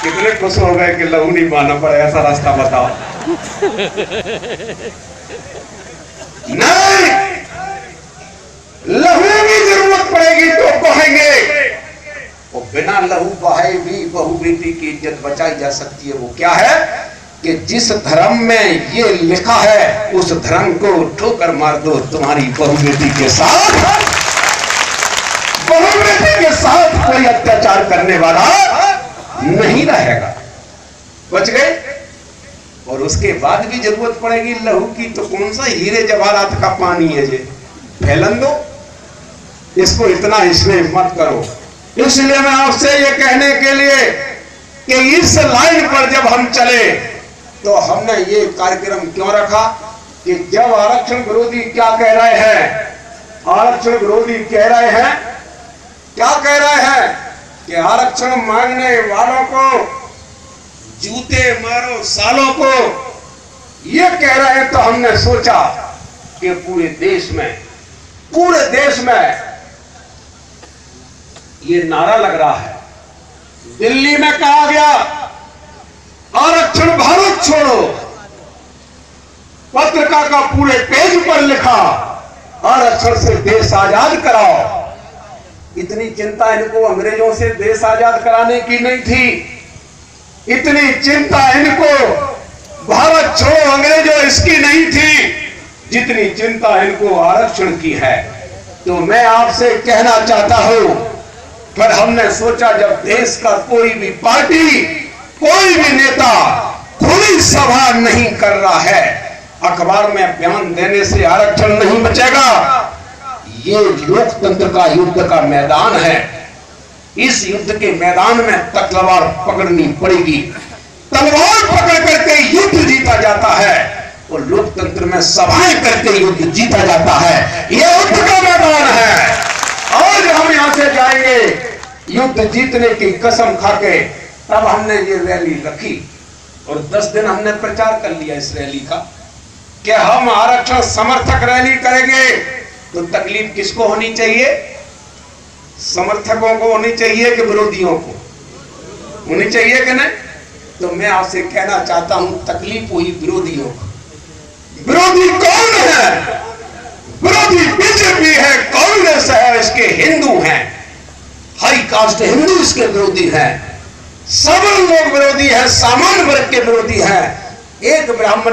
कितने खुश हो गए कि लहू नहीं बहाना पड़ा, ऐसा रास्ता बताओ। नहीं, लहू की जरूरत पड़ेगी तो बहेंगे, और बिना लहू बहाए भी बहू बेटी की इज्जत बचाई जा सकती है। वो क्या है कि जिस धर्म में ये लिखा है उस धर्म को ठोकर मार दो, तुम्हारी बहू बेटी के साथ, बहू बेटी के साथ कोई अत्याचार करने वाला नहीं रहेगा। बच गए। और उसके बाद भी जरूरत पड़ेगी लहू की, तो कौन सा हीरे जवाहरात का पानी है ये, फैलन दो इसको, इतना इसमें मत करो। इसलिए मैं आपसे ये कहने के लिए कि इस लाइन पर जब हम चले तो हमने ये कार्यक्रम क्यों रखा कि जब आरक्षण विरोधी क्या कह रहे हैं, आरक्षण विरोधी कह रहे हैं, क्या कह रहे हैं कि आरक्षण मांगने वालों को जूते मारो सालों को, ये कह रहे हैं। तो हमने सोचा कि पूरे देश में ये नारा लग रहा है। दिल्ली में कहा गया आरक्षण भारत छोड़ो, पत्रिका का पूरे पेज पर लिखा आरक्षण से देश आजाद कराओ। इतनी चिंता इनको अंग्रेजों से देश आजाद कराने की नहीं थी, इतनी चिंता इनको भारत छोड़ो अंग्रेजों इसकी नहीं थी, जितनी चिंता इनको आरक्षण की है। तो मैं आपसे कहना चाहता हूं, पर हमने सोचा जब देश का कोई भी पार्टी, कोई भी नेता खुली सभा नहीं कर रहा है, अखबार में बयान देने से आरक्षण नहीं बचेगा। ये लोकतंत्र का युद्ध का मैदान है, इस युद्ध के मैदान में तलवार पकड़नी पड़ेगी। तलवार पकड़ करके युद्ध जीता जाता है और लोकतंत्र में सभाएं करके युद्ध जीता जाता है। यह युद्ध का मैदान है। आज हम यहां से जाएंगे युद्ध जीतने की कसम खाके, तब हमने ये रैली रखी और 10 दिन हमने प्रचार कर लिया इस रैली का कि हम आरक्षण समर्थक रैली करेंगे। तो तकलीफ किसको होनी चाहिए, समर्थकों को होनी चाहिए कि विरोधियों को होनी चाहिए कि नहीं? तो मैं आपसे कहना चाहता हूं तकलीफ हुई विरोधियों को। विरोधी कौन है? विरोधी बीजेपी है, कांग्रेस है, इसके हिंदू हैं, हाई कास्ट हिंदू इसके विरोधी हैं, सब लोग विरोधी हैं, सामान्य वर्ग के विरोधी हैं। एक ब्राह्मण